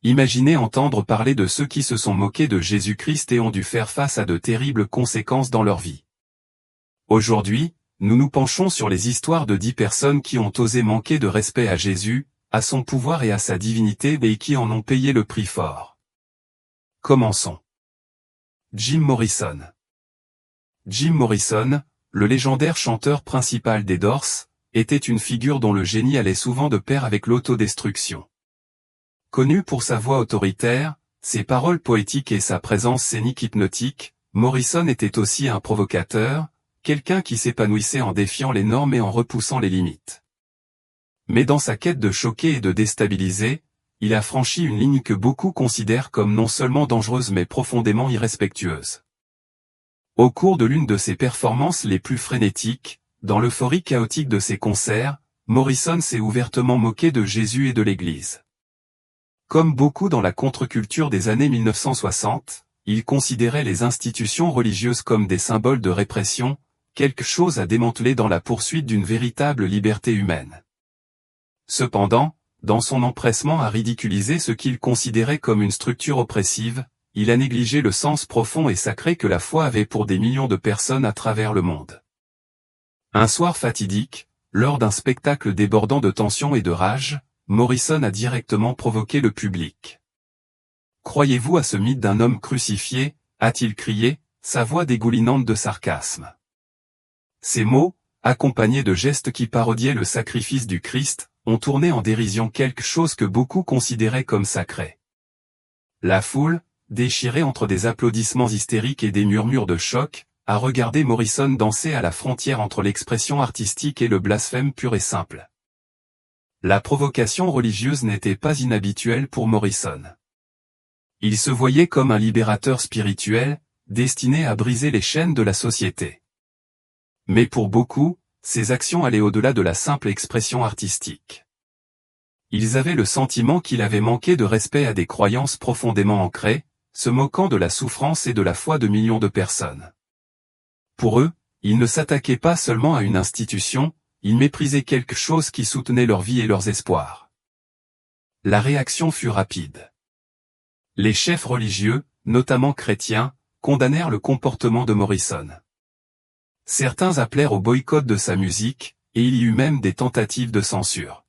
Imaginez entendre parler de ceux qui se sont moqués de Jésus-Christ et ont dû faire face à de terribles conséquences dans leur vie. Aujourd'hui, nous nous penchons sur les histoires de 10 personnes qui ont osé manquer de respect à Jésus, à son pouvoir et à sa divinité et qui en ont payé le prix fort. Commençons. Jim Morrison. Jim Morrison, le légendaire chanteur principal des Doors, était une figure dont le génie allait souvent de pair avec l'autodestruction. Connu pour sa voix autoritaire, ses paroles poétiques et sa présence scénique hypnotique, Morrison était aussi un provocateur, quelqu'un qui s'épanouissait en défiant les normes et en repoussant les limites. Mais dans sa quête de choquer et de déstabiliser, il a franchi une ligne que beaucoup considèrent comme non seulement dangereuse mais profondément irrespectueuse. Au cours de l'une de ses performances les plus frénétiques, dans l'euphorie chaotique de ses concerts, Morrison s'est ouvertement moqué de Jésus et de l'Église. Comme beaucoup dans la contre-culture des années 1960, il considérait les institutions religieuses comme des symboles de répression, quelque chose à démanteler dans la poursuite d'une véritable liberté humaine. Cependant, dans son empressement à ridiculiser ce qu'il considérait comme une structure oppressive, il a négligé le sens profond et sacré que la foi avait pour des millions de personnes à travers le monde. Un soir fatidique, lors d'un spectacle débordant de tension et de rage, Morrison a directement provoqué le public. « Croyez-vous à ce mythe d'un homme crucifié ?» a-t-il crié, sa voix dégoulinante de sarcasme. Ces mots, accompagnés de gestes qui parodiaient le sacrifice du Christ, ont tourné en dérision quelque chose que beaucoup considéraient comme sacré. La foule, déchirée entre des applaudissements hystériques et des murmures de choc, a regardé Morrison danser à la frontière entre l'expression artistique et le blasphème pur et simple. La provocation religieuse n'était pas inhabituelle pour Morrison. Il se voyait comme un libérateur spirituel, destiné à briser les chaînes de la société. Mais pour beaucoup, ses actions allaient au-delà de la simple expression artistique. Ils avaient le sentiment qu'il avait manqué de respect à des croyances profondément ancrées, se moquant de la souffrance et de la foi de millions de personnes. Pour eux, il ne s'attaquait pas seulement à une institution, il méprisait quelque chose qui soutenait leur vie et leurs espoirs. La réaction fut rapide. Les chefs religieux, notamment chrétiens, condamnèrent le comportement de Morrison. Certains appelèrent au boycott de sa musique, et il y eut même des tentatives de censure.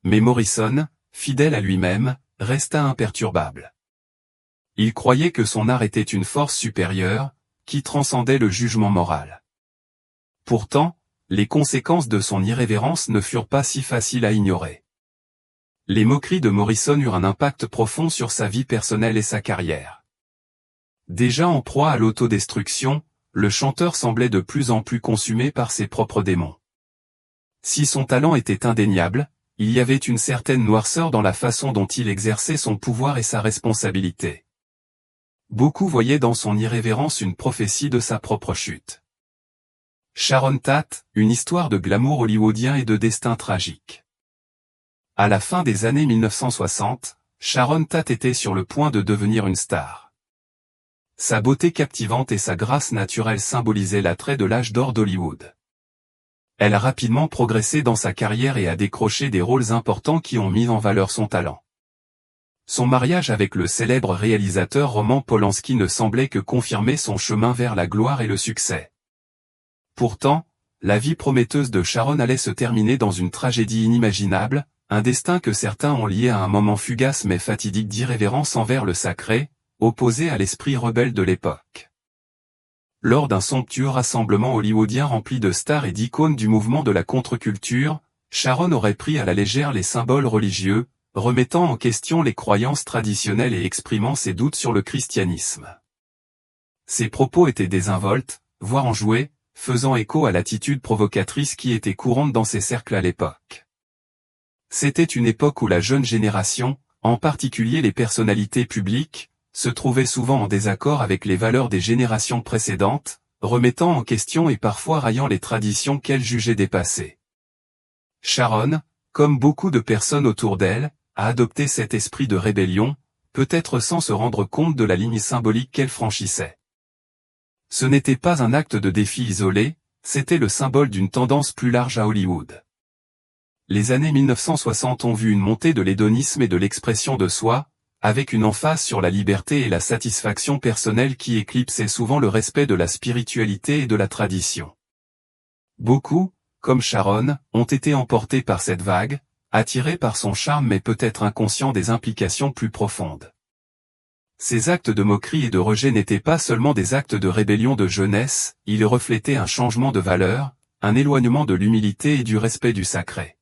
Mais Morrison, fidèle à lui-même, resta imperturbable. Il croyait que son art était une force supérieure, qui transcendait le jugement moral. Pourtant, les conséquences de son irrévérence ne furent pas si faciles à ignorer. Les moqueries de Morrison eurent un impact profond sur sa vie personnelle et sa carrière. Déjà en proie à l'autodestruction, le chanteur semblait de plus en plus consumé par ses propres démons. Si son talent était indéniable, il y avait une certaine noirceur dans la façon dont il exerçait son pouvoir et sa responsabilité. Beaucoup voyaient dans son irrévérence une prophétie de sa propre chute. Sharon Tate, une histoire de glamour hollywoodien et de destin tragique. À la fin des années 1960, Sharon Tate était sur le point de devenir une star. Sa beauté captivante et sa grâce naturelle symbolisaient l'attrait de l'âge d'or d'Hollywood. Elle a rapidement progressé dans sa carrière et a décroché des rôles importants qui ont mis en valeur son talent. Son mariage avec le célèbre réalisateur Roman Polanski ne semblait que confirmer son chemin vers la gloire et le succès. Pourtant, la vie prometteuse de Sharon allait se terminer dans une tragédie inimaginable, un destin que certains ont lié à un moment fugace mais fatidique d'irrévérence envers le sacré, opposé à l'esprit rebelle de l'époque. Lors d'un somptueux rassemblement hollywoodien rempli de stars et d'icônes du mouvement de la contre-culture, Sharon aurait pris à la légère les symboles religieux, remettant en question les croyances traditionnelles et exprimant ses doutes sur le christianisme. Ses propos étaient désinvoltes, voire enjoués, faisant écho à l'attitude provocatrice qui était courante dans ces cercles à l'époque. C'était une époque où la jeune génération, en particulier les personnalités publiques, se trouvait souvent en désaccord avec les valeurs des générations précédentes, remettant en question et parfois raillant les traditions qu'elle jugeait dépassées. Sharon, comme beaucoup de personnes autour d'elle, a adopté cet esprit de rébellion, peut-être sans se rendre compte de la ligne symbolique qu'elle franchissait. Ce n'était pas un acte de défi isolé, c'était le symbole d'une tendance plus large à Hollywood. les années 1960 ont vu une montée de l'hédonisme et de l'expression de soi, avec une emphase sur la liberté et la satisfaction personnelle qui éclipsait souvent le respect de la spiritualité et de la tradition. Beaucoup, comme Sharon, ont été emportés par cette vague, attirés par son charme mais peut-être inconscients des implications plus profondes. Ces actes de moquerie et de rejet n'étaient pas seulement des actes de rébellion de jeunesse, ils reflétaient un changement de valeur, un éloignement de l'humilité et du respect du sacré.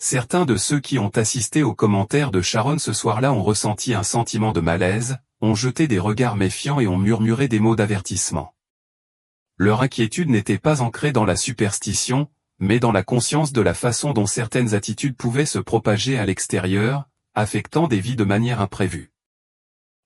Certains de ceux qui ont assisté aux commentaires de Sharon ce soir-là ont ressenti un sentiment de malaise, ont jeté des regards méfiants et ont murmuré des mots d'avertissement. Leur inquiétude n'était pas ancrée dans la superstition, mais dans la conscience de la façon dont certaines attitudes pouvaient se propager à l'extérieur, affectant des vies de manière imprévue.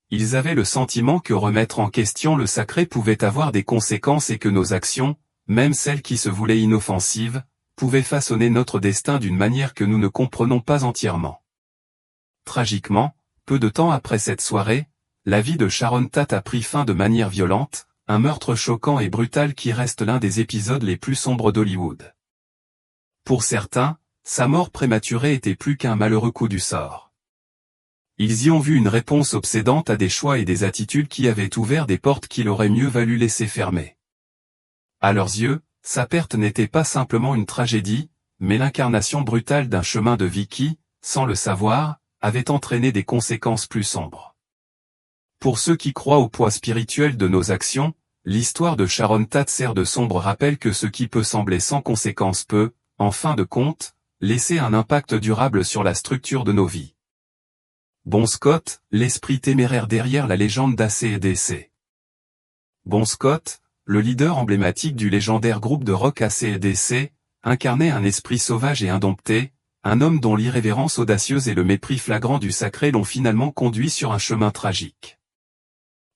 Ils avaient le sentiment que remettre en question le sacré pouvait avoir des conséquences et que nos actions, même celles qui se voulaient inoffensives, pouvaient façonner notre destin d'une manière que nous ne comprenons pas entièrement. Tragiquement, peu de temps après cette soirée, la vie de Sharon Tate a pris fin de manière violente, un meurtre choquant et brutal qui reste l'un des épisodes les plus sombres d'Hollywood. Pour certains, sa mort prématurée était plus qu'un malheureux coup du sort. Ils y ont vu une réponse obsédante à des choix et des attitudes qui avaient ouvert des portes qu'il aurait mieux valu laisser fermer. À leurs yeux, sa perte n'était pas simplement une tragédie, mais l'incarnation brutale d'un chemin de vie qui, sans le savoir, avait entraîné des conséquences plus sombres. Pour ceux qui croient au poids spirituel de nos actions, l'histoire de Sharon Tate sert de sombre rappel que ce qui peut sembler sans conséquence peut, en fin de compte, laisser un impact durable sur la structure de nos vies. Bon Scott, l'esprit téméraire derrière la légende d'AC/DC. Bon Scott, le leader emblématique du légendaire groupe de rock AC/DC, incarnait un esprit sauvage et indompté, un homme dont l'irrévérence audacieuse et le mépris flagrant du sacré l'ont finalement conduit sur un chemin tragique.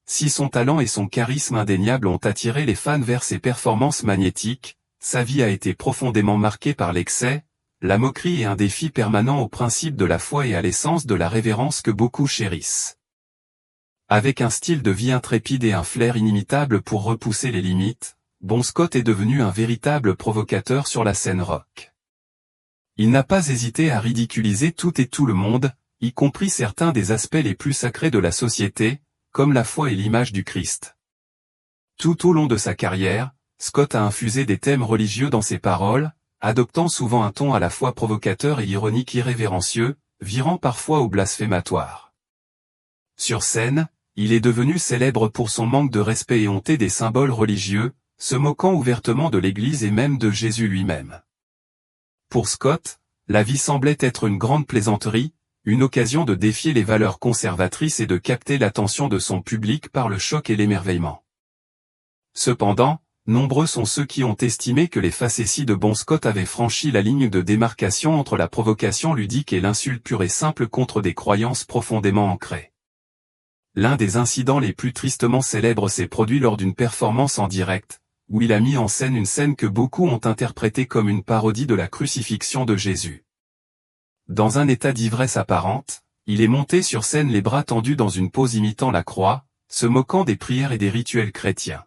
Si son talent et son charisme indéniable ont attiré les fans vers ses performances magnétiques, sa vie a été profondément marquée par l'excès, la moquerie et un défi permanent au principe de la foi et à l'essence de la révérence que beaucoup chérissent. Avec un style de vie intrépide et un flair inimitable pour repousser les limites, Bon Scott est devenu un véritable provocateur sur la scène rock. Il n'a pas hésité à ridiculiser tout et tout le monde, y compris certains des aspects les plus sacrés de la société, comme la foi et l'image du Christ. Tout au long de sa carrière, Scott a infusé des thèmes religieux dans ses paroles, adoptant souvent un ton à la fois provocateur et ironique irrévérencieux, virant parfois au blasphématoire. Sur scène, il est devenu célèbre pour son manque de respect et honté des symboles religieux, se moquant ouvertement de l'Église et même de Jésus lui-même. Pour Scott, la vie semblait être une grande plaisanterie, une occasion de défier les valeurs conservatrices et de capter l'attention de son public par le choc et l'émerveillement. Cependant, nombreux sont ceux qui ont estimé que les facéties de Bon Scott avaient franchi la ligne de démarcation entre la provocation ludique et l'insulte pure et simple contre des croyances profondément ancrées. L'un des incidents les plus tristement célèbres s'est produit lors d'une performance en direct, où il a mis en scène une scène que beaucoup ont interprétée comme une parodie de la crucifixion de Jésus. Dans un état d'ivresse apparente, il est monté sur scène les bras tendus dans une pose imitant la croix, se moquant des prières et des rituels chrétiens.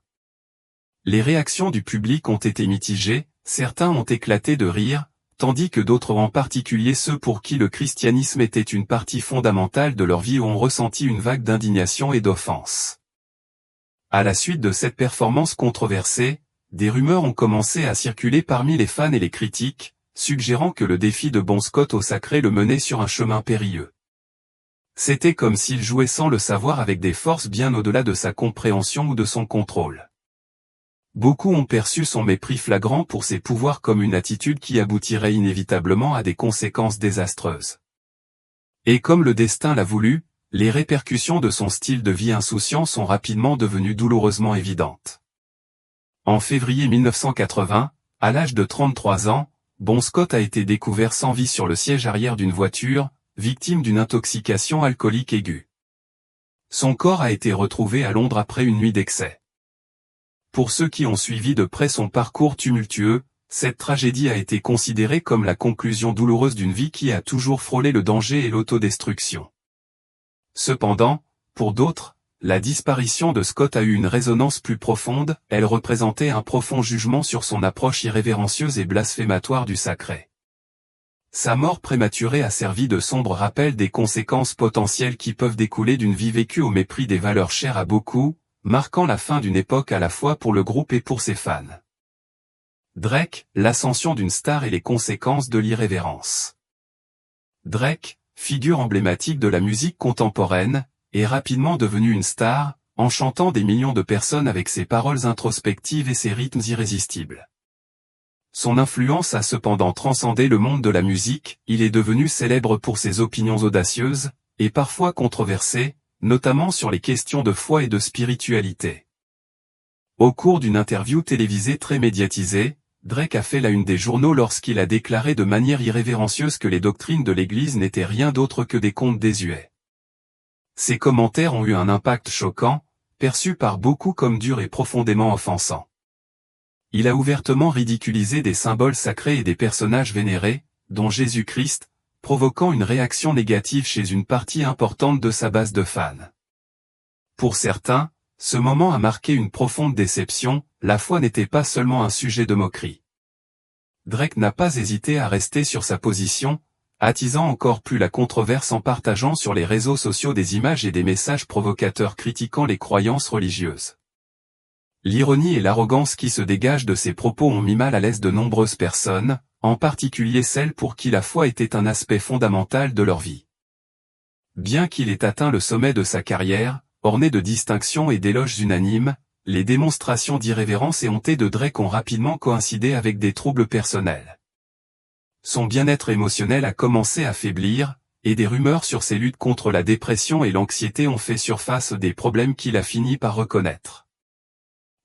Les réactions du public ont été mitigées, certains ont éclaté de rire, tandis que d'autres, en particulier ceux pour qui le christianisme était une partie fondamentale de leur vie, ont ressenti une vague d'indignation et d'offense. À la suite de cette performance controversée, des rumeurs ont commencé à circuler parmi les fans et les critiques, suggérant que le défi de Bon Scott au sacré le menait sur un chemin périlleux. C'était comme s'il jouait sans le savoir avec des forces bien au-delà de sa compréhension ou de son contrôle. Beaucoup ont perçu son mépris flagrant pour ses pouvoirs comme une attitude qui aboutirait inévitablement à des conséquences désastreuses. Et comme le destin l'a voulu, les répercussions de son style de vie insouciant sont rapidement devenues douloureusement évidentes. En février 1980, à l'âge de 33 ans, Bon Scott a été découvert sans vie sur le siège arrière d'une voiture, victime d'une intoxication alcoolique aiguë. Son corps a été retrouvé à Londres après une nuit d'excès. Pour ceux qui ont suivi de près son parcours tumultueux, cette tragédie a été considérée comme la conclusion douloureuse d'une vie qui a toujours frôlé le danger et l'autodestruction. Cependant, pour d'autres, la disparition de Scott a eu une résonance plus profonde, elle représentait un profond jugement sur son approche irrévérencieuse et blasphématoire du sacré. Sa mort prématurée a servi de sombre rappel des conséquences potentielles qui peuvent découler d'une vie vécue au mépris des valeurs chères à beaucoup, marquant la fin d'une époque à la fois pour le groupe et pour ses fans. Drake, l'ascension d'une star et les conséquences de l'irrévérence. Drake, figure emblématique de la musique contemporaine, est rapidement devenu une star, enchantant des millions de personnes avec ses paroles introspectives et ses rythmes irrésistibles. Son influence a cependant transcendé le monde de la musique, il est devenu célèbre pour ses opinions audacieuses, et parfois controversées, notamment sur les questions de foi et de spiritualité. Au cours d'une interview télévisée très médiatisée, Drake a fait la une des journaux lorsqu'il a déclaré de manière irrévérencieuse que les doctrines de l'Église n'étaient rien d'autre que des contes désuets. Ces commentaires ont eu un impact choquant, perçu par beaucoup comme durs et profondément offensants. Il a ouvertement ridiculisé des symboles sacrés et des personnages vénérés, dont Jésus-Christ, provoquant une réaction négative chez une partie importante de sa base de fans. Pour certains, ce moment a marqué une profonde déception, la foi n'était pas seulement un sujet de moquerie. Drake n'a pas hésité à rester sur sa position, attisant encore plus la controverse en partageant sur les réseaux sociaux des images et des messages provocateurs critiquant les croyances religieuses. L'ironie et l'arrogance qui se dégagent de ses propos ont mis mal à l'aise de nombreuses personnes, en particulier celles pour qui la foi était un aspect fondamental de leur vie. Bien qu'il ait atteint le sommet de sa carrière, orné de distinctions et d'éloges unanimes, les démonstrations d'irrévérence et honte de Drake ont rapidement coïncidé avec des troubles personnels. Son bien-être émotionnel a commencé à faiblir, et des rumeurs sur ses luttes contre la dépression et l'anxiété ont fait surface des problèmes qu'il a fini par reconnaître.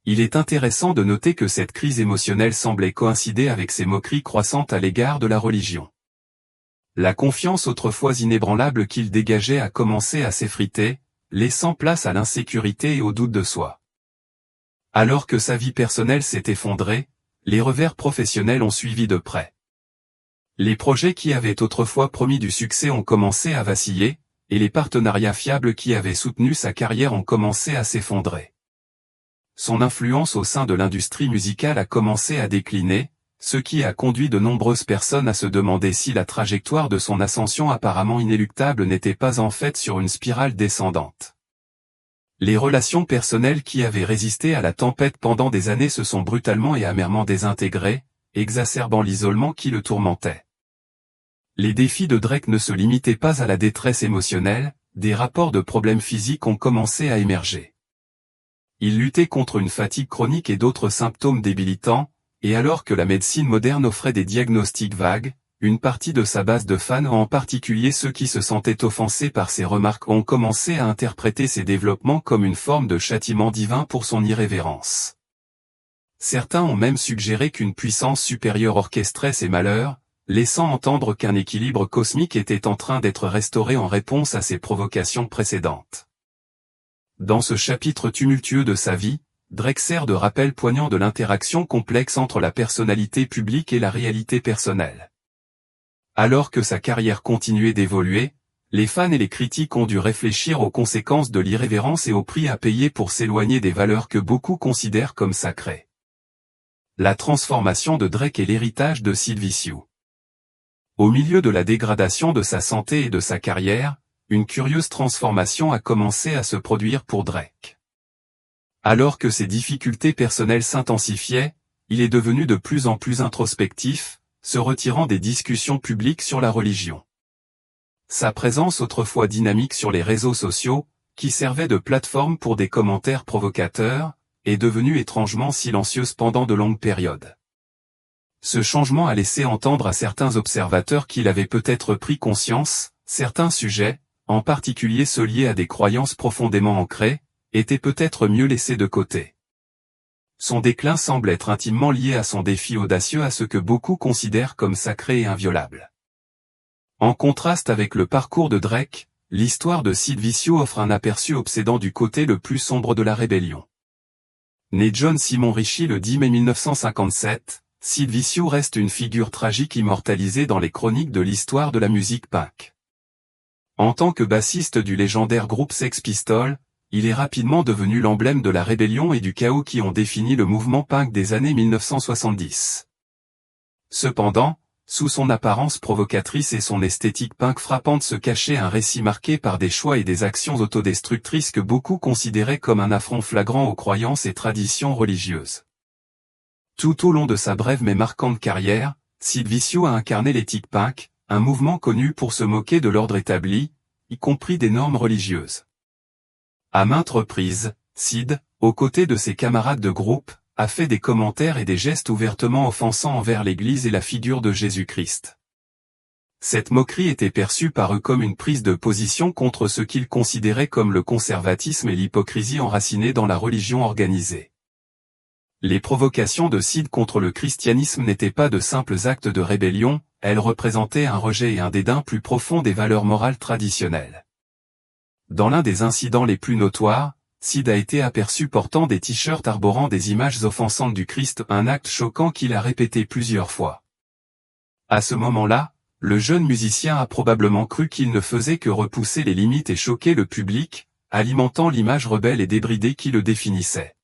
Il est intéressant de noter que cette crise émotionnelle semblait coïncider avec ses moqueries croissantes à l'égard de la religion. La confiance autrefois inébranlable qu'il dégageait a commencé à s'effriter, laissant place à l'insécurité et au doute de soi. Alors que sa vie personnelle s'est effondrée, les revers professionnels ont suivi de près. Les projets qui avaient autrefois promis du succès ont commencé à vaciller, et les partenariats fiables qui avaient soutenu sa carrière ont commencé à s'effondrer. Son influence au sein de l'industrie musicale a commencé à décliner, ce qui a conduit de nombreuses personnes à se demander si la trajectoire de son ascension apparemment inéluctable n'était pas en fait sur une spirale descendante. Les relations personnelles qui avaient résisté à la tempête pendant des années se sont brutalement et amèrement désintégrées, exacerbant l'isolement qui le tourmentait. Les défis de Drake ne se limitaient pas à la détresse émotionnelle, des rapports de problèmes physiques ont commencé à émerger. Il luttait contre une fatigue chronique et d'autres symptômes débilitants, et alors que la médecine moderne offrait des diagnostics vagues, une partie de sa base de fans, en particulier ceux qui se sentaient offensés par ses remarques, ont commencé à interpréter ces développements comme une forme de châtiment divin pour son irrévérence. Certains ont même suggéré qu'une puissance supérieure orchestrait ses malheurs, laissant entendre qu'un équilibre cosmique était en train d'être restauré en réponse à ses provocations précédentes. Dans ce chapitre tumultueux de sa vie, Drake sert de rappel poignant de l'interaction complexe entre la personnalité publique et la réalité personnelle. Alors que sa carrière continuait d'évoluer, les fans et les critiques ont dû réfléchir aux conséquences de l'irrévérence et au prix à payer pour s'éloigner des valeurs que beaucoup considèrent comme sacrées. La transformation de Drake est l'héritage de Sid Vicious. Au milieu de la dégradation de sa santé et de sa carrière, une curieuse transformation a commencé à se produire pour Drake. Alors que ses difficultés personnelles s'intensifiaient, il est devenu de plus en plus introspectif, se retirant des discussions publiques sur la religion. Sa présence autrefois dynamique sur les réseaux sociaux, qui servait de plateforme pour des commentaires provocateurs, est devenue étrangement silencieuse pendant de longues périodes. Ce changement a laissé entendre à certains observateurs qu'il avait peut-être pris conscience, certains sujets, en particulier ceux liés à des croyances profondément ancrées, étaient peut-être mieux laissés de côté. Son déclin semble être intimement lié à son défi audacieux à ce que beaucoup considèrent comme sacré et inviolable. En contraste avec le parcours de Drake, l'histoire de Sid Vicious offre un aperçu obsédant du côté le plus sombre de la rébellion. Né John Simon Ritchie le 10 mai 1957, Sid Vicious reste une figure tragique immortalisée dans les chroniques de l'histoire de la musique punk. En tant que bassiste du légendaire groupe Sex Pistols, il est rapidement devenu l'emblème de la rébellion et du chaos qui ont défini le mouvement punk des années 1970. Cependant, Sous son apparence provocatrice et son esthétique punk frappante se cachait un récit marqué par des choix et des actions autodestructrices que beaucoup considéraient comme un affront flagrant aux croyances et traditions religieuses. Tout au long de sa brève mais marquante carrière, Sid Vicious a incarné l'éthique punk, un mouvement connu pour se moquer de l'ordre établi, y compris des normes religieuses. À maintes reprises, Sid, aux côtés de ses camarades de groupe, a fait des commentaires et des gestes ouvertement offensants envers l'Église et la figure de Jésus-Christ. Cette moquerie était perçue par eux comme une prise de position contre ce qu'ils considéraient comme le conservatisme et l'hypocrisie enracinée dans la religion organisée. Les provocations de Sid contre le christianisme n'étaient pas de simples actes de rébellion, elles représentaient un rejet et un dédain plus profond des valeurs morales traditionnelles. Dans l'un des incidents les plus notoires, Sid a été aperçu portant des t-shirts arborant des images offensantes du Christ, un acte choquant qu'il a répété plusieurs fois. À ce moment-là, le jeune musicien a probablement cru qu'il ne faisait que repousser les limites et choquer le public, alimentant l'image rebelle et débridée qui le définissait.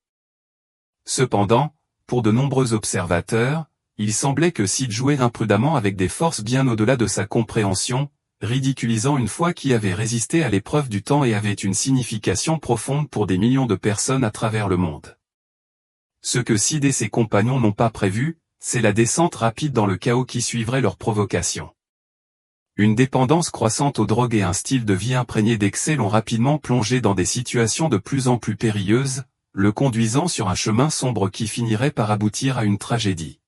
Cependant, pour de nombreux observateurs, il semblait que Sid jouait imprudemment avec des forces bien au-delà de sa compréhension, ridiculisant une foi qui avait résisté à l'épreuve du temps et avait une signification profonde pour des millions de personnes à travers le monde. Ce que Sid et ses compagnons n'ont pas prévu, c'est la descente rapide dans le chaos qui suivrait leur provocation. Une dépendance croissante aux drogues et un style de vie imprégné d'excès l'ont rapidement plongé dans des situations de plus en plus périlleuses, le conduisant sur un chemin sombre qui finirait par aboutir à une tragédie.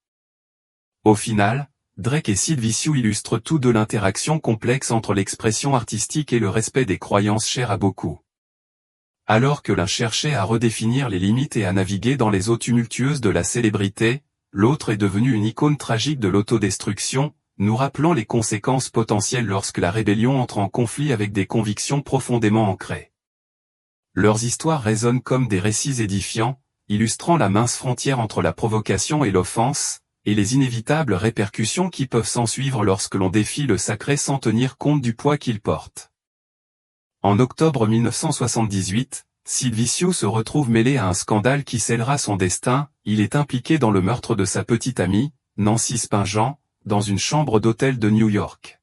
Au final, Drake et Sid Vicious illustrent tous deux l'interaction complexe entre l'expression artistique et le respect des croyances chères à beaucoup. Alors que l'un cherchait à redéfinir les limites et à naviguer dans les eaux tumultueuses de la célébrité, l'autre est devenu une icône tragique de l'autodestruction, nous rappelant les conséquences potentielles lorsque la rébellion entre en conflit avec des convictions profondément ancrées. Leurs histoires résonnent comme des récits édifiants, illustrant la mince frontière entre la provocation et l'offense, et les inévitables répercussions qui peuvent s'ensuivre lorsque l'on défie le sacré sans tenir compte du poids qu'il porte. En octobre 1978, Sid Vicious se retrouve mêlé à un scandale qui scellera son destin, il est impliqué dans le meurtre de sa petite amie, Nancy Spingen, dans une chambre d'hôtel de New York.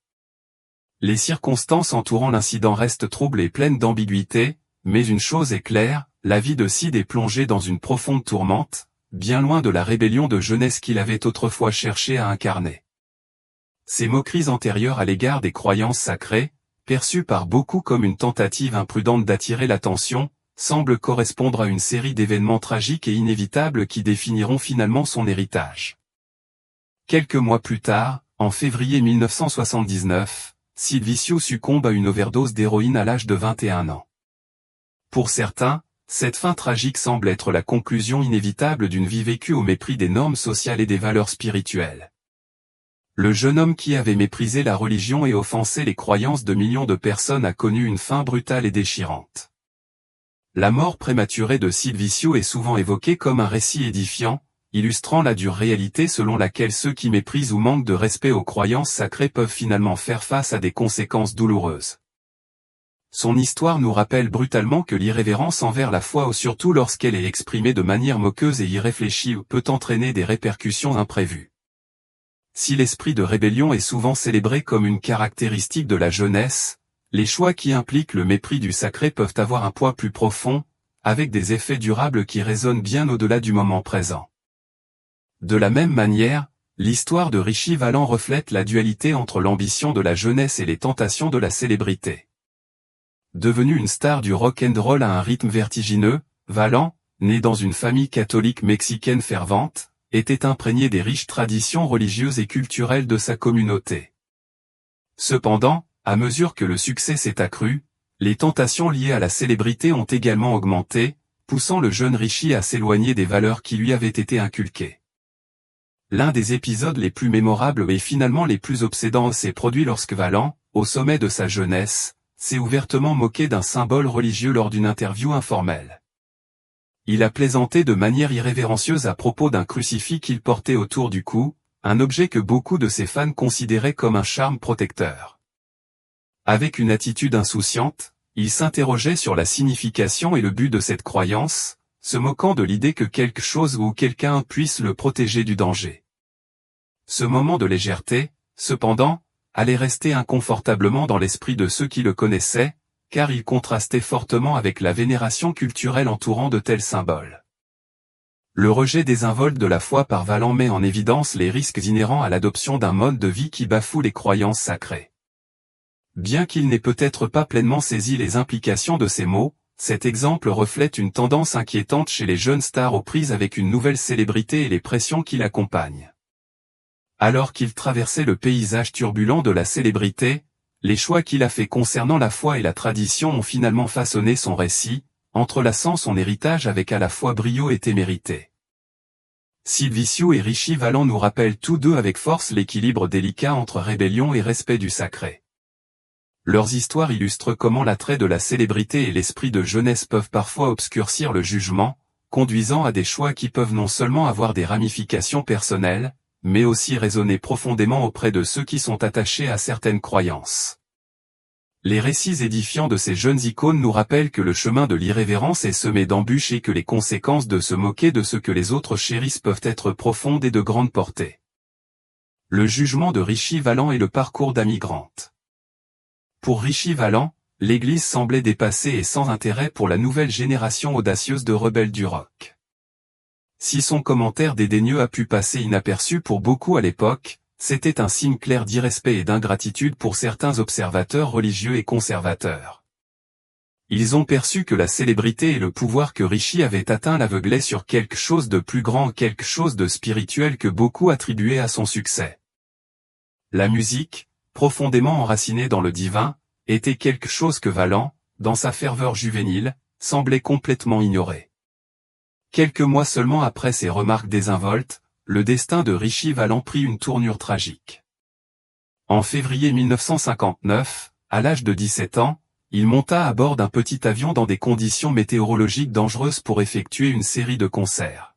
Les circonstances entourant l'incident restent troubles et pleines d'ambiguïté, mais une chose est claire, la vie de Sid est plongée dans une profonde tourmente, bien loin de la rébellion de jeunesse qu'il avait autrefois cherché à incarner. Ces moqueries antérieures à l'égard des croyances sacrées, perçues par beaucoup comme une tentative imprudente d'attirer l'attention, semblent correspondre à une série d'événements tragiques et inévitables qui définiront finalement son héritage. Quelques mois plus tard, en février 1979, Sid Vicious succombe à une overdose d'héroïne à l'âge de 21 ans. Pour certains, cette fin tragique semble être la conclusion inévitable d'une vie vécue au mépris des normes sociales et des valeurs spirituelles. Le jeune homme qui avait méprisé la religion et offensé les croyances de millions de personnes a connu une fin brutale et déchirante. La mort prématurée de Sid Vicious est souvent évoquée comme un récit édifiant, illustrant la dure réalité selon laquelle ceux qui méprisent ou manquent de respect aux croyances sacrées peuvent finalement faire face à des conséquences douloureuses. Son histoire nous rappelle brutalement que l'irrévérence envers la foi, surtout lorsqu'elle est exprimée de manière moqueuse et irréfléchie, peut entraîner des répercussions imprévues. Si l'esprit de rébellion est souvent célébré comme une caractéristique de la jeunesse, les choix qui impliquent le mépris du sacré peuvent avoir un poids plus profond, avec des effets durables qui résonnent bien au-delà du moment présent. De la même manière, l'histoire de Richie Valens reflète la dualité entre l'ambition de la jeunesse et les tentations de la célébrité. Devenu une star du rock and roll à un rythme vertigineux, Valens, né dans une famille catholique mexicaine fervente, était imprégné des riches traditions religieuses et culturelles de sa communauté. Cependant, à mesure que le succès s'est accru, les tentations liées à la célébrité ont également augmenté, poussant le jeune Richie à s'éloigner des valeurs qui lui avaient été inculquées. L'un des épisodes les plus mémorables et finalement les plus obsédants s'est produit lorsque Valens, au sommet de sa jeunesse, s'est ouvertement moqué d'un symbole religieux lors d'une interview informelle. Il a plaisanté de manière irrévérencieuse à propos d'un crucifix qu'il portait autour du cou, un objet que beaucoup de ses fans considéraient comme un charme protecteur. Avec une attitude insouciante, il s'interrogeait sur la signification et le but de cette croyance, se moquant de l'idée que quelque chose ou quelqu'un puisse le protéger du danger. Ce moment de légèreté, cependant, allait rester inconfortablement dans l'esprit de ceux qui le connaissaient, car il contrastait fortement avec la vénération culturelle entourant de tels symboles. Le rejet désinvolte de la foi par Valan met en évidence les risques inhérents à l'adoption d'un mode de vie qui bafoue les croyances sacrées. Bien qu'il n'ait peut-être pas pleinement saisi les implications de ces mots, cet exemple reflète une tendance inquiétante chez les jeunes stars aux prises avec une nouvelle célébrité et les pressions qui l'accompagnent. Alors qu'il traversait le paysage turbulent de la célébrité, les choix qu'il a faits concernant la foi et la tradition ont finalement façonné son récit, entrelaçant son héritage avec à la fois brio et témérité. Sid Vicious et Richie Valens nous rappellent tous deux avec force l'équilibre délicat entre rébellion et respect du sacré. Leurs histoires illustrent comment l'attrait de la célébrité et l'esprit de jeunesse peuvent parfois obscurcir le jugement, conduisant à des choix qui peuvent non seulement avoir des ramifications personnelles, mais aussi résonner profondément auprès de ceux qui sont attachés à certaines croyances. Les récits édifiants de ces jeunes icônes nous rappellent que le chemin de l'irrévérence est semé d'embûches et que les conséquences de se moquer de ce que les autres chérissent peuvent être profondes et de grande portée. Le jugement de Richie Valens et le parcours d'Amy Grant. Pour Richie Valens, l'Église semblait dépassée et sans intérêt pour la nouvelle génération audacieuse de rebelles du rock. Si son commentaire dédaigneux a pu passer inaperçu pour beaucoup à l'époque, c'était un signe clair d'irrespect et d'ingratitude pour certains observateurs religieux et conservateurs. Ils ont perçu que la célébrité et le pouvoir que Richie avait atteint l'aveuglaient sur quelque chose de plus grand, quelque chose de spirituel que beaucoup attribuaient à son succès. La musique, profondément enracinée dans le divin, était quelque chose que Valens, dans sa ferveur juvénile, semblait complètement ignorer. Quelques mois seulement après ces remarques désinvoltes, le destin de Richie Valens prit une tournure tragique. En février 1959, à l'âge de 17 ans, il monta à bord d'un petit avion dans des conditions météorologiques dangereuses pour effectuer une série de concerts.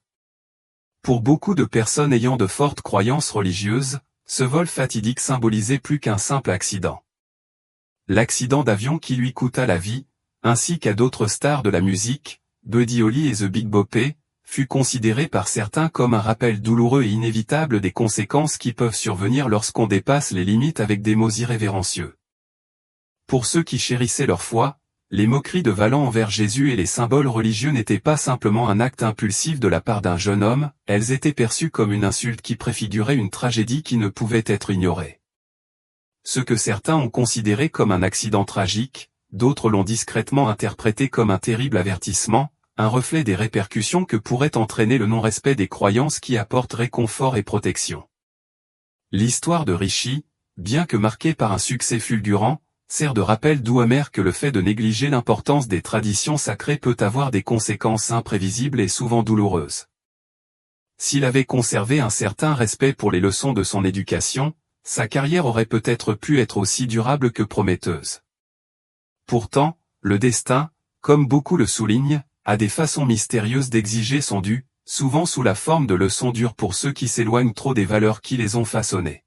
Pour beaucoup de personnes ayant de fortes croyances religieuses, ce vol fatidique symbolisait plus qu'un simple accident. L'accident d'avion qui lui coûta la vie, ainsi qu'à d'autres stars de la musique, Buddy Holly et The Big Bopper, fut considéré par certains comme un rappel douloureux et inévitable des conséquences qui peuvent survenir lorsqu'on dépasse les limites avec des mots irrévérencieux. Pour ceux qui chérissaient leur foi, les moqueries de Valens envers Jésus et les symboles religieux n'étaient pas simplement un acte impulsif de la part d'un jeune homme, elles étaient perçues comme une insulte qui préfigurait une tragédie qui ne pouvait être ignorée. Ce que certains ont considéré comme un accident tragique, d'autres l'ont discrètement interprété comme un terrible avertissement, un reflet des répercussions que pourrait entraîner le non-respect des croyances qui apportent réconfort et protection. L'histoire de Richie, bien que marquée par un succès fulgurant, sert de rappel doux amer que le fait de négliger l'importance des traditions sacrées peut avoir des conséquences imprévisibles et souvent douloureuses. S'il avait conservé un certain respect pour les leçons de son éducation, sa carrière aurait peut-être pu être aussi durable que prometteuse. Pourtant, le destin, comme beaucoup le soulignent, a des façons mystérieuses d'exiger son dû, souvent sous la forme de leçons dures pour ceux qui s'éloignent trop des valeurs qui les ont façonnés.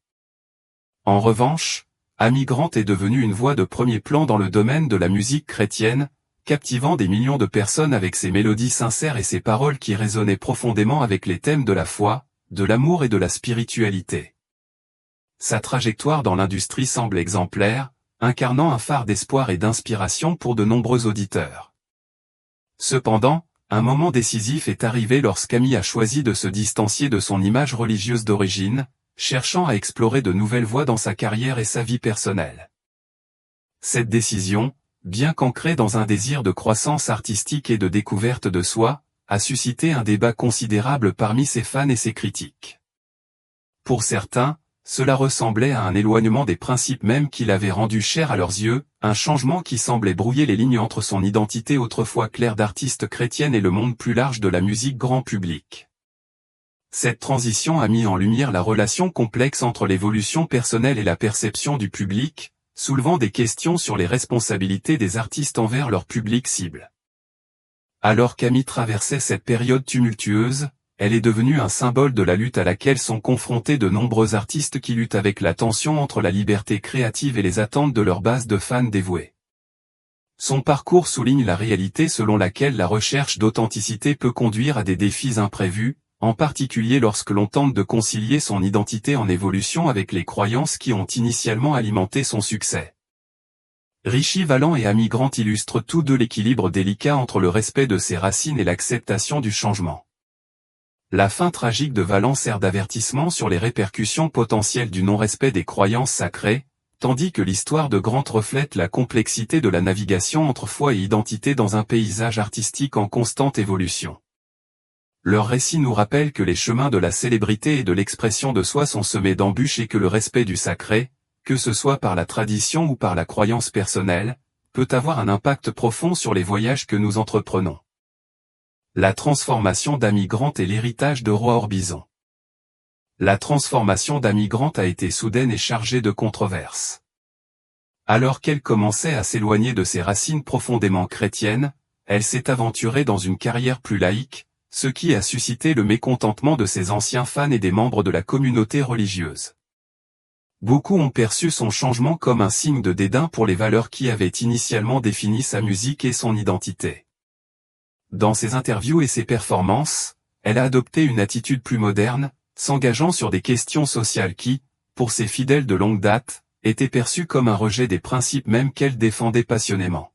En revanche, Amy Grant est devenue une voix de premier plan dans le domaine de la musique chrétienne, captivant des millions de personnes avec ses mélodies sincères et ses paroles qui résonnaient profondément avec les thèmes de la foi, de l'amour et de la spiritualité. Sa trajectoire dans l'industrie semble exemplaire, incarnant un phare d'espoir et d'inspiration pour de nombreux auditeurs. Cependant, un moment décisif est arrivé lorsqu'Amy a choisi de se distancier de son image religieuse d'origine, cherchant à explorer de nouvelles voies dans sa carrière et sa vie personnelle. Cette décision, bien qu'ancrée dans un désir de croissance artistique et de découverte de soi, a suscité un débat considérable parmi ses fans et ses critiques. Pour certains, cela ressemblait à un éloignement des principes mêmes qui l'avaient rendu cher à leurs yeux, un changement qui semblait brouiller les lignes entre son identité autrefois claire d'artiste chrétienne et le monde plus large de la musique grand public. Cette transition a mis en lumière la relation complexe entre l'évolution personnelle et la perception du public, soulevant des questions sur les responsabilités des artistes envers leur public cible. Alors qu'Amy traversait cette période tumultueuse, elle est devenue un symbole de la lutte à laquelle sont confrontés de nombreux artistes qui luttent avec la tension entre la liberté créative et les attentes de leur base de fans dévoués. Son parcours souligne la réalité selon laquelle la recherche d'authenticité peut conduire à des défis imprévus, en particulier lorsque l'on tente de concilier son identité en évolution avec les croyances qui ont initialement alimenté son succès. Richie Valent et Amy Grant illustrent tous deux l'équilibre délicat entre le respect de ses racines et l'acceptation du changement. La fin tragique de Valent sert d'avertissement sur les répercussions potentielles du non-respect des croyances sacrées, tandis que l'histoire de Grant reflète la complexité de la navigation entre foi et identité dans un paysage artistique en constante évolution. Leur récit nous rappelle que les chemins de la célébrité et de l'expression de soi sont semés d'embûches et que le respect du sacré, que ce soit par la tradition ou par la croyance personnelle, peut avoir un impact profond sur les voyages que nous entreprenons. La transformation d'Amy Grant et l'héritage de Roy Orbison. La transformation d'Amy Grant a été soudaine et chargée de controverses. Alors qu'elle commençait à s'éloigner de ses racines profondément chrétiennes, elle s'est aventurée dans une carrière plus laïque, ce qui a suscité le mécontentement de ses anciens fans et des membres de la communauté religieuse. Beaucoup ont perçu son changement comme un signe de dédain pour les valeurs qui avaient initialement défini sa musique et son identité. Dans ses interviews et ses performances, elle a adopté une attitude plus moderne, s'engageant sur des questions sociales qui, pour ses fidèles de longue date, étaient perçues comme un rejet des principes mêmes qu'elle défendait passionnément.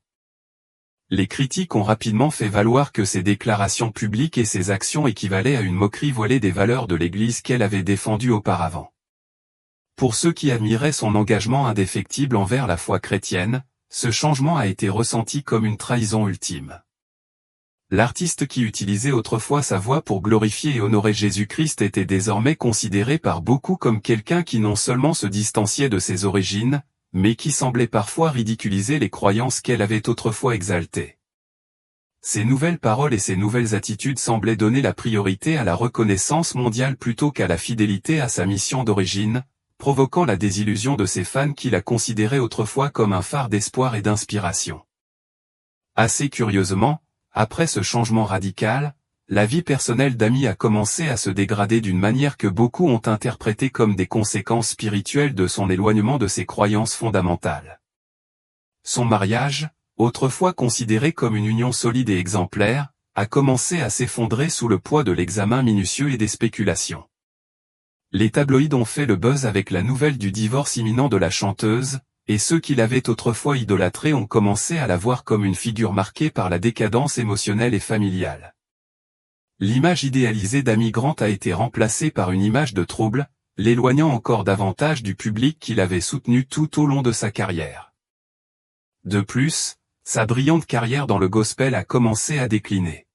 Les critiques ont rapidement fait valoir que ses déclarations publiques et ses actions équivalaient à une moquerie voilée des valeurs de l'Église qu'elle avait défendues auparavant. Pour ceux qui admiraient son engagement indéfectible envers la foi chrétienne, ce changement a été ressenti comme une trahison ultime. L'artiste qui utilisait autrefois sa voix pour glorifier et honorer Jésus-Christ était désormais considéré par beaucoup comme quelqu'un qui non seulement se distanciait de ses origines, mais qui semblait parfois ridiculiser les croyances qu'elle avait autrefois exaltées. Ces nouvelles paroles et ces nouvelles attitudes semblaient donner la priorité à la reconnaissance mondiale plutôt qu'à la fidélité à sa mission d'origine, provoquant la désillusion de ses fans qui la considéraient autrefois comme un phare d'espoir et d'inspiration. Assez curieusement, après ce changement radical, la vie personnelle d'Amy a commencé à se dégrader d'une manière que beaucoup ont interprétée comme des conséquences spirituelles de son éloignement de ses croyances fondamentales. Son mariage, autrefois considéré comme une union solide et exemplaire, a commencé à s'effondrer sous le poids de l'examen minutieux et des spéculations. Les tabloïds ont fait le buzz avec la nouvelle du divorce imminent de la chanteuse, et ceux qui l'avaient autrefois idolâtrée ont commencé à la voir comme une figure marquée par la décadence émotionnelle et familiale. L'image idéalisée d'Amy Grant a été remplacée par une image de trouble, l'éloignant encore davantage du public qui l'avait soutenu tout au long de sa carrière. De plus, sa brillante carrière dans le gospel a commencé à décliner.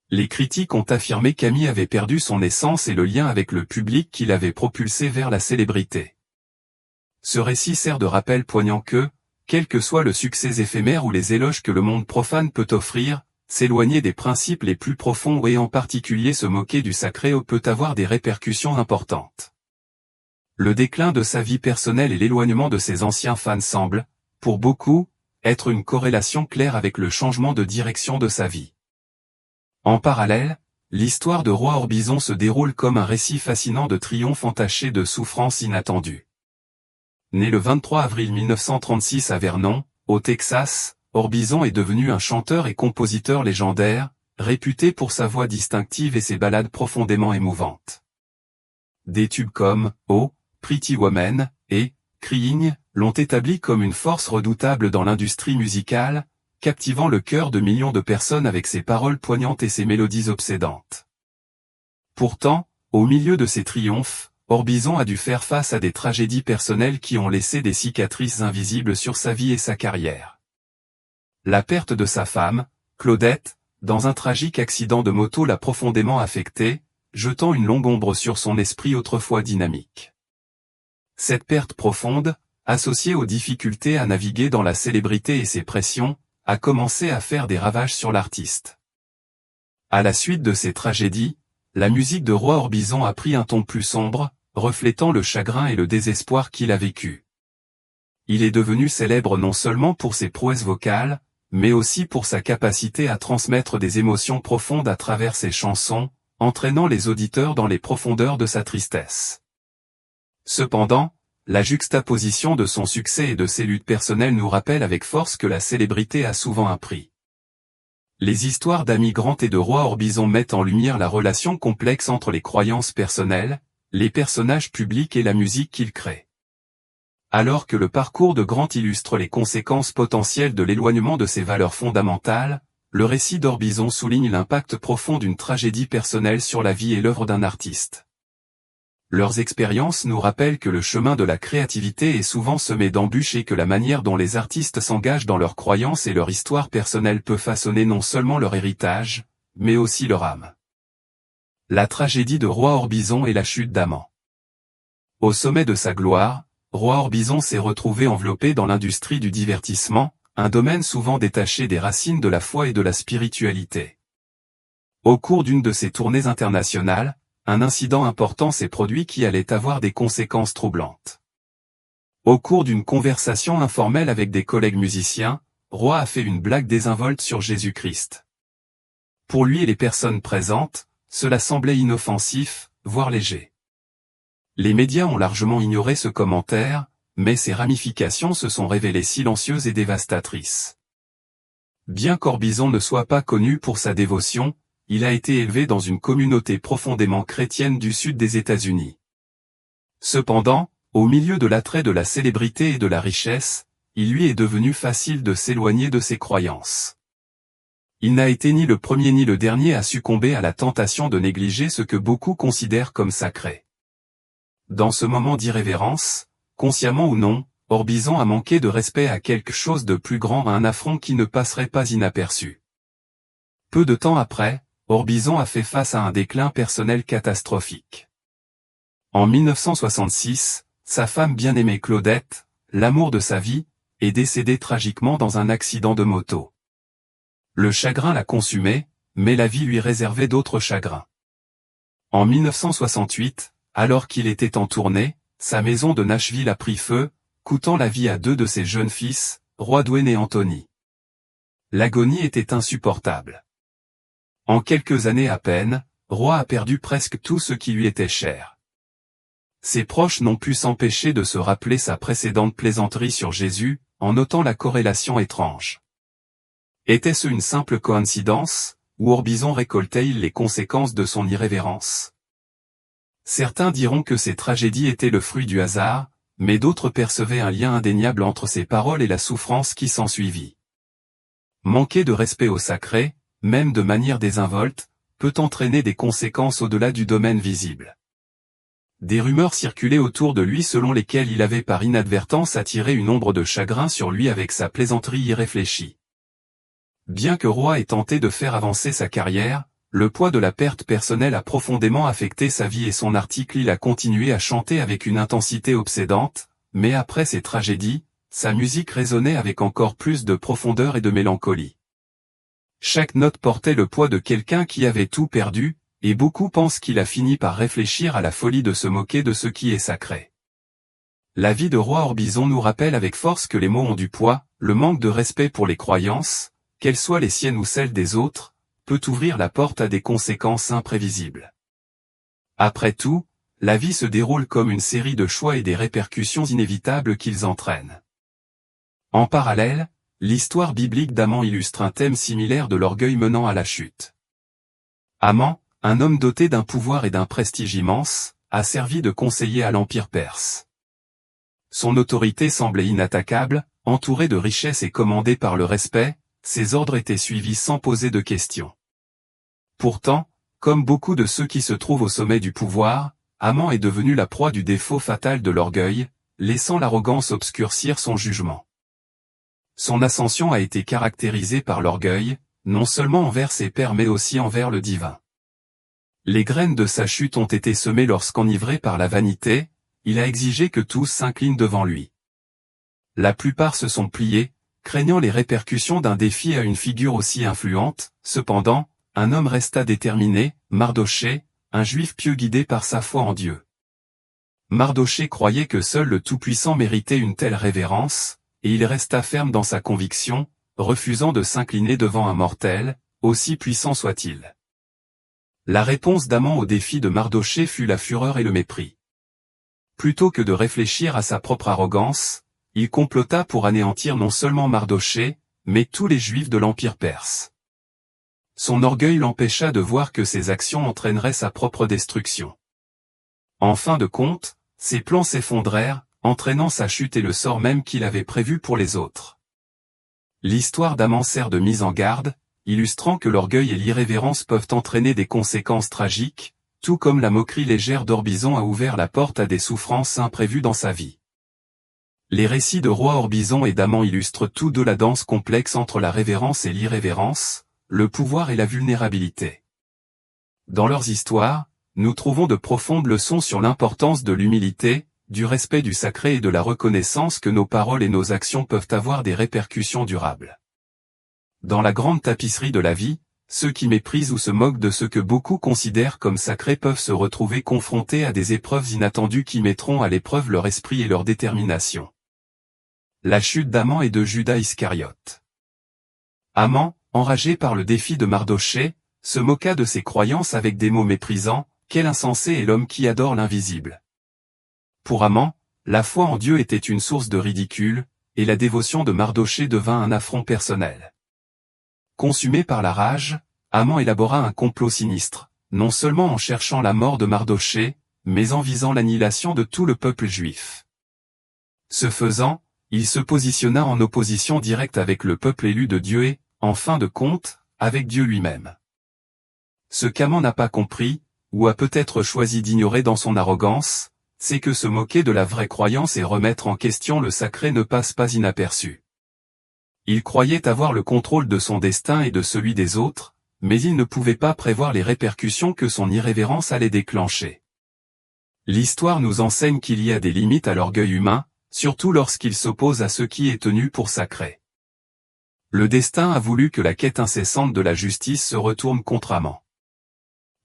Les critiques ont affirmé qu'Amy avait perdu son essence et le lien avec le public qui l'avait propulsé vers la célébrité. Ce récit sert de rappel poignant que, quel que soit le succès éphémère ou les éloges que le monde profane peut offrir, s'éloigner des principes les plus profonds et en particulier se moquer du sacré peut avoir des répercussions importantes. Le déclin de sa vie personnelle et l'éloignement de ses anciens fans semblent, pour beaucoup, être une corrélation claire avec le changement de direction de sa vie. En parallèle, l'histoire de Roy Orbison se déroule comme un récit fascinant de triomphe entaché de souffrances inattendues. Né le 23 avril 1936 à Vernon, au Texas, Orbison est devenu un chanteur et compositeur légendaire, réputé pour sa voix distinctive et ses ballades profondément émouvantes. Des tubes comme « Oh, Pretty Woman » et « Crying » l'ont établi comme une force redoutable dans l'industrie musicale, captivant le cœur de millions de personnes avec ses paroles poignantes et ses mélodies obsédantes. Pourtant, au milieu de ses triomphes, Orbison a dû faire face à des tragédies personnelles qui ont laissé des cicatrices invisibles sur sa vie et sa carrière. La perte de sa femme, Claudette, dans un tragique accident de moto l'a profondément affecté, jetant une longue ombre sur son esprit autrefois dynamique. Cette perte profonde, associée aux difficultés à naviguer dans la célébrité et ses pressions, a commencé à faire des ravages sur l'artiste. À la suite de ces tragédies, la musique de Roy Orbison a pris un ton plus sombre, reflétant le chagrin et le désespoir qu'il a vécu. Il est devenu célèbre non seulement pour ses prouesses vocales, mais aussi pour sa capacité à transmettre des émotions profondes à travers ses chansons, entraînant les auditeurs dans les profondeurs de sa tristesse. Cependant, la juxtaposition de son succès et de ses luttes personnelles nous rappelle avec force que la célébrité a souvent un prix. Les histoires d'Amy Grant et de Roi Orbison mettent en lumière la relation complexe entre les croyances personnelles, les personnages publics et la musique qu'ils créent. Alors que le parcours de Grant illustre les conséquences potentielles de l'éloignement de ses valeurs fondamentales, le récit d'Orbison souligne l'impact profond d'une tragédie personnelle sur la vie et l'œuvre d'un artiste. Leurs expériences nous rappellent que le chemin de la créativité est souvent semé d'embûches et que la manière dont les artistes s'engagent dans leurs croyances et leur histoire personnelle peut façonner non seulement leur héritage, mais aussi leur âme. La tragédie de Roi Orbison et la chute d'Amand. Au sommet de sa gloire, Roi Orbison s'est retrouvé enveloppé dans l'industrie du divertissement, un domaine souvent détaché des racines de la foi et de la spiritualité. Au cours d'une de ses tournées internationales, un incident important s'est produit qui allait avoir des conséquences troublantes. Au cours d'une conversation informelle avec des collègues musiciens, Roi a fait une blague désinvolte sur Jésus-Christ. Pour lui et les personnes présentes, cela semblait inoffensif, voire léger. Les médias ont largement ignoré ce commentaire, mais ses ramifications se sont révélées silencieuses et dévastatrices. Bien qu'Orbison ne soit pas connu pour sa dévotion, il a été élevé dans une communauté profondément chrétienne du sud des États-Unis. Cependant, au milieu de l'attrait de la célébrité et de la richesse, il lui est devenu facile de s'éloigner de ses croyances. Il n'a été ni le premier ni le dernier à succomber à la tentation de négliger ce que beaucoup considèrent comme sacré. Dans ce moment d'irrévérence, consciemment ou non, Orbison a manqué de respect à quelque chose de plus grand, à un affront qui ne passerait pas inaperçu. Peu de temps après, Orbison a fait face à un déclin personnel catastrophique. En 1966, sa femme bien-aimée Claudette, l'amour de sa vie, est décédée tragiquement dans un accident de moto. Le chagrin l'a consumé, mais la vie lui réservait d'autres chagrins. En 1968, alors qu'il était en tournée, sa maison de Nashville a pris feu, coûtant la vie à deux de ses jeunes fils, Roy Dwayne et Anthony. L'agonie était insupportable. En quelques années à peine, Roy a perdu presque tout ce qui lui était cher. Ses proches n'ont pu s'empêcher de se rappeler sa précédente plaisanterie sur Jésus, en notant la corrélation étrange. Était-ce une simple coïncidence, ou Orbison récoltait-il les conséquences de son irrévérence? Certains diront que ces tragédies étaient le fruit du hasard, mais d'autres percevaient un lien indéniable entre ces paroles et la souffrance qui s'ensuivit. Manquer de respect au sacré, même de manière désinvolte, peut entraîner des conséquences au-delà du domaine visible. Des rumeurs circulaient autour de lui selon lesquelles il avait par inadvertance attiré une ombre de chagrin sur lui avec sa plaisanterie irréfléchie. Bien que Roy ait tenté de faire avancer sa carrière, le poids de la perte personnelle a profondément affecté sa vie et son article. Il a continué à chanter avec une intensité obsédante, mais après ces tragédies, sa musique résonnait avec encore plus de profondeur et de mélancolie. Chaque note portait le poids de quelqu'un qui avait tout perdu, et beaucoup pensent qu'il a fini par réfléchir à la folie de se moquer de ce qui est sacré. La vie de Roi Orbison nous rappelle avec force que les mots ont du poids, le manque de respect pour les croyances, qu'elles soient les siennes ou celles des autres, peut ouvrir la porte à des conséquences imprévisibles. Après tout, la vie se déroule comme une série de choix et des répercussions inévitables qu'ils entraînent. En parallèle, l'histoire biblique d'Amand illustre un thème similaire de l'orgueil menant à la chute. Amand, un homme doté d'un pouvoir et d'un prestige immense, a servi de conseiller à l'Empire perse. Son autorité semblait inattaquable, entouré de richesses et commandé par le respect, ses ordres étaient suivis sans poser de questions. Pourtant, comme beaucoup de ceux qui se trouvent au sommet du pouvoir, Amand est devenu la proie du défaut fatal de l'orgueil, laissant l'arrogance obscurcir son jugement. Son ascension a été caractérisée par l'orgueil, non seulement envers ses pairs mais aussi envers le divin. Les graines de sa chute ont été semées lorsqu'enivré par la vanité, il a exigé que tous s'inclinent devant lui. La plupart se sont pliés, craignant les répercussions d'un défi à une figure aussi influente. Cependant, un homme resta déterminé, Mardochée, un juif pieux guidé par sa foi en Dieu. Mardochée croyait que seul le Tout-Puissant méritait une telle révérence, et il resta ferme dans sa conviction, refusant de s'incliner devant un mortel, aussi puissant soit-il. La réponse d'Amand au défi de Mardochée fut la fureur et le mépris. Plutôt que de réfléchir à sa propre arrogance, il complota pour anéantir non seulement Mardochée, mais tous les Juifs de l'Empire perse. son orgueil l'empêcha de voir que ses actions entraîneraient sa propre destruction. En fin de compte, ses plans s'effondrèrent, entraînant sa chute et le sort même qu'il avait prévu pour les autres. L'histoire d'Aman sert de mise en garde, illustrant que l'orgueil et l'irrévérence peuvent entraîner des conséquences tragiques, tout comme la moquerie légère d'Orbizon a ouvert la porte à des souffrances imprévues dans sa vie. Les récits de roi Orbizon et d'Aman illustrent tous deux la danse complexe entre la révérence et l'irrévérence, le pouvoir et la vulnérabilité. Dans leurs histoires, nous trouvons de profondes leçons sur l'importance de l'humilité, du respect du sacré et de la reconnaissance que nos paroles et nos actions peuvent avoir des répercussions durables. Dans la grande tapisserie de la vie, ceux qui méprisent ou se moquent de ce que beaucoup considèrent comme sacré peuvent se retrouver confrontés à des épreuves inattendues qui mettront à l'épreuve leur esprit et leur détermination. La chute d'Aman et de Judas Iscariote. Aman, enragé par le défi de Mardochée, se moqua de ses croyances avec des mots méprisants. Quel insensé est l'homme qui adore l'invisible. Pour Aman, la foi en Dieu était une source de ridicule, et la dévotion de Mardochée devint un affront personnel. Consumé par la rage, Aman élabora un complot sinistre, non seulement en cherchant la mort de Mardochée, mais en visant l'annihilation de tout le peuple juif. Ce faisant, il se positionna en opposition directe avec le peuple élu de Dieu et, en fin de compte, avec Dieu lui-même. Ce qu'Aman n'a pas compris, ou a peut-être choisi d'ignorer dans son arrogance, c'est que se moquer de la vraie croyance et remettre en question le sacré ne passe pas inaperçu. Il croyait avoir le contrôle de son destin et de celui des autres, mais il ne pouvait pas prévoir les répercussions que son irrévérence allait déclencher. L'histoire nous enseigne qu'il y a des limites à l'orgueil humain, surtout lorsqu'il s'oppose à ce qui est tenu pour sacré. Le destin a voulu que la quête incessante de la justice se retourne contre Aman.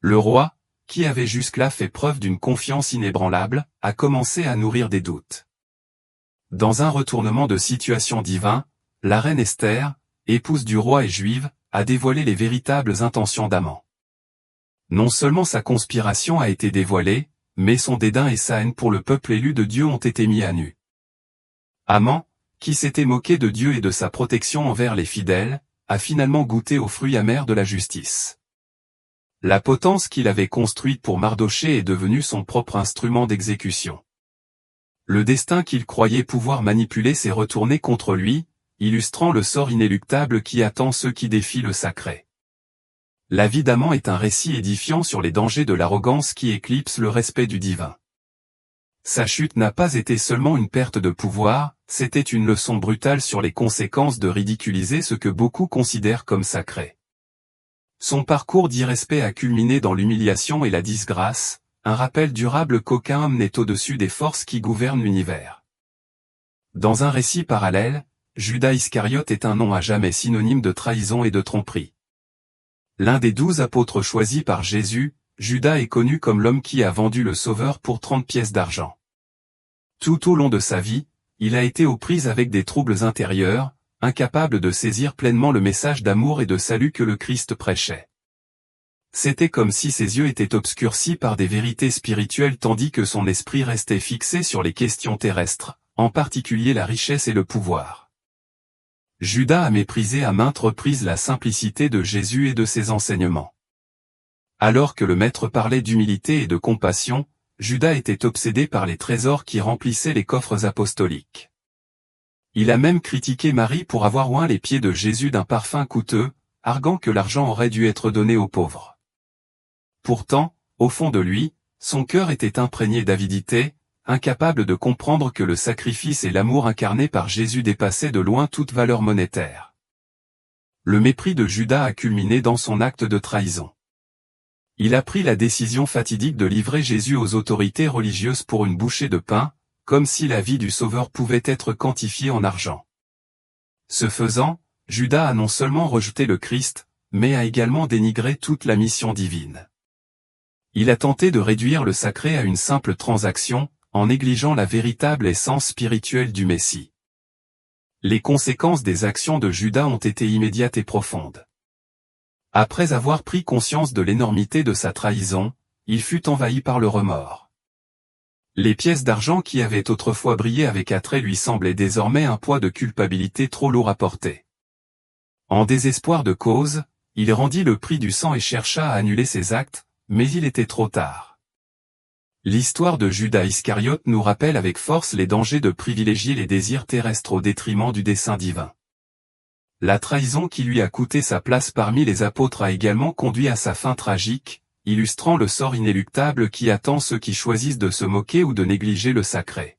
Le roi, qui avait jusque-là fait preuve d'une confiance inébranlable, a commencé à nourrir des doutes. Dans un retournement de situation divin, la reine Esther, épouse du roi et juive, a dévoilé les véritables intentions d'Aman. Non seulement sa conspiration a été dévoilée, mais son dédain et sa haine pour le peuple élu de Dieu ont été mis à nu. Aman, qui s'était moqué de Dieu et de sa protection envers les fidèles, a finalement goûté aux fruits amers de la justice. La potence qu'il avait construite pour Mardochée est devenue son propre instrument d'exécution. Le destin qu'il croyait pouvoir manipuler s'est retourné contre lui, illustrant le sort inéluctable qui attend ceux qui défient le sacré. La vie d'Aman est un récit édifiant sur les dangers de l'arrogance qui éclipse le respect du divin. Sa chute n'a pas été seulement une perte de pouvoir, c'était une leçon brutale sur les conséquences de ridiculiser ce que beaucoup considèrent comme sacré. Son parcours d'irrespect a culminé dans l'humiliation et la disgrâce, un rappel durable qu'aucun homme n'est au-dessus des forces qui gouvernent l'univers. Dans un récit parallèle, Judas Iscariote est un nom à jamais synonyme de trahison et de tromperie. L'un des 12 apôtres choisis par Jésus, Judas est connu comme l'homme qui a vendu le Sauveur pour 30 pièces d'argent. Tout au long de sa vie, il a été aux prises avec des troubles intérieurs, incapable de saisir pleinement le message d'amour et de salut que le Christ prêchait. C'était comme si ses yeux étaient obscurcis par des vérités spirituelles tandis que son esprit restait fixé sur les questions terrestres, en particulier la richesse et le pouvoir. Judas a méprisé à maintes reprises la simplicité de Jésus et de ses enseignements. Alors que le Maître parlait d'humilité et de compassion, Judas était obsédé par les trésors qui remplissaient les coffres apostoliques. Il a même critiqué Marie pour avoir oint les pieds de Jésus d'un parfum coûteux, arguant que l'argent aurait dû être donné aux pauvres. Pourtant, au fond de lui, son cœur était imprégné d'avidité, incapable de comprendre que le sacrifice et l'amour incarné par Jésus dépassaient de loin toute valeur monétaire. Le mépris de Judas a culminé dans son acte de trahison. Il a pris la décision fatidique de livrer Jésus aux autorités religieuses pour une bouchée de pain, comme si la vie du Sauveur pouvait être quantifiée en argent. Ce faisant, Judas a non seulement rejeté le Christ, mais a également dénigré toute la mission divine. Il a tenté de réduire le sacré à une simple transaction, en négligeant la véritable essence spirituelle du Messie. Les conséquences des actions de Judas ont été immédiates et profondes. Après avoir pris conscience de l'énormité de sa trahison, il fut envahi par le remords. Les pièces d'argent qui avaient autrefois brillé avec attrait lui semblaient désormais un poids de culpabilité trop lourd à porter. En désespoir de cause, il rendit le prix du sang et chercha à annuler ses actes, mais il était trop tard. L'histoire de Judas Iscariote nous rappelle avec force les dangers de privilégier les désirs terrestres au détriment du dessein divin. La trahison qui lui a coûté sa place parmi les apôtres a également conduit à sa fin tragique, illustrant le sort inéluctable qui attend ceux qui choisissent de se moquer ou de négliger le sacré.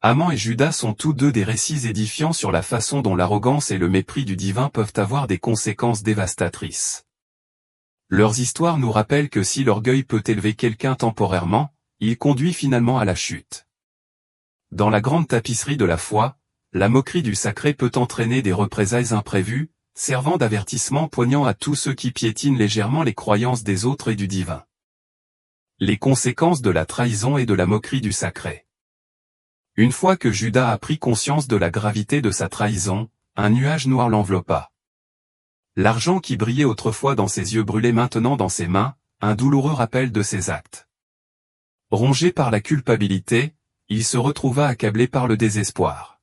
Aman et Judas sont tous deux des récits édifiants sur la façon dont l'arrogance et le mépris du divin peuvent avoir des conséquences dévastatrices. Leurs histoires nous rappellent que si l'orgueil peut élever quelqu'un temporairement, il conduit finalement à la chute. Dans la grande tapisserie de la foi, la moquerie du sacré peut entraîner des représailles imprévues, servant d'avertissement poignant à tous ceux qui piétinent légèrement les croyances des autres et du divin. Les conséquences de la trahison et de la moquerie du sacré. Une fois que Judas a pris conscience de la gravité de sa trahison, un nuage noir l'enveloppa. L'argent qui brillait autrefois dans ses yeux brûlait maintenant dans ses mains, un douloureux rappel de ses actes. Rongé par la culpabilité, il se retrouva accablé par le désespoir.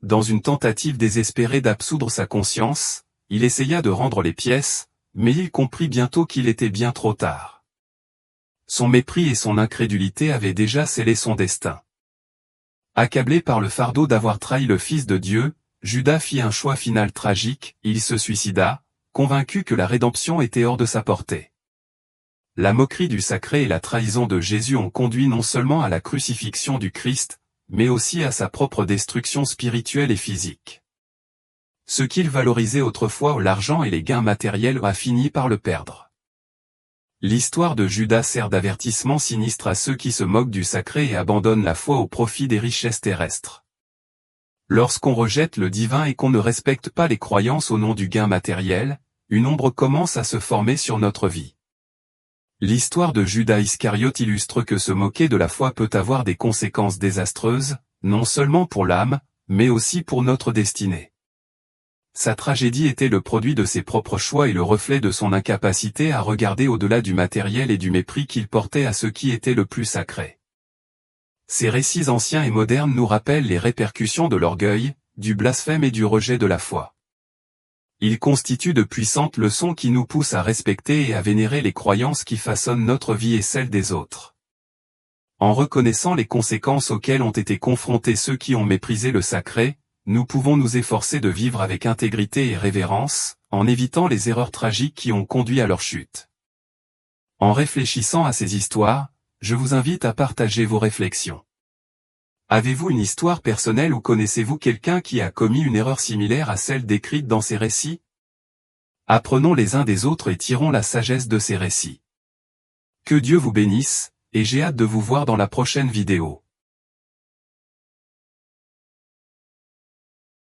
Dans une tentative désespérée d'absoudre sa conscience, il essaya de rendre les pièces, mais il comprit bientôt qu'il était bien trop tard. Son mépris et son incrédulité avaient déjà scellé son destin. Accablé par le fardeau d'avoir trahi le Fils de Dieu, Judas fit un choix final tragique, il se suicida, convaincu que la rédemption était hors de sa portée. La moquerie du sacré et la trahison de Jésus ont conduit non seulement à la crucifixion du Christ, mais aussi à sa propre destruction spirituelle et physique. Ce qu'il valorisait autrefois l'argent et les gains matériels a fini par le perdre. L'histoire de Judas sert d'avertissement sinistre à ceux qui se moquent du sacré et abandonnent la foi au profit des richesses terrestres. Lorsqu'on rejette le divin et qu'on ne respecte pas les croyances au nom du gain matériel, une ombre commence à se former sur notre vie. L'histoire de Judas Iscariote illustre que se moquer de la foi peut avoir des conséquences désastreuses, non seulement pour l'âme, mais aussi pour notre destinée. Sa tragédie était le produit de ses propres choix et le reflet de son incapacité à regarder au-delà du matériel et du mépris qu'il portait à ce qui était le plus sacré. Ces récits anciens et modernes nous rappellent les répercussions de l'orgueil, du blasphème et du rejet de la foi. Ils constituent de puissantes leçons qui nous poussent à respecter et à vénérer les croyances qui façonnent notre vie et celle des autres. En reconnaissant les conséquences auxquelles ont été confrontés ceux qui ont méprisé le sacré, nous pouvons nous efforcer de vivre avec intégrité et révérence, en évitant les erreurs tragiques qui ont conduit à leur chute. En réfléchissant à ces histoires, je vous invite à partager vos réflexions. Avez-vous une histoire personnelle ou connaissez-vous quelqu'un qui a commis une erreur similaire à celle décrite dans ces récits? Apprenons les uns des autres et tirons la sagesse de ces récits. Que Dieu vous bénisse, et j'ai hâte de vous voir dans la prochaine vidéo.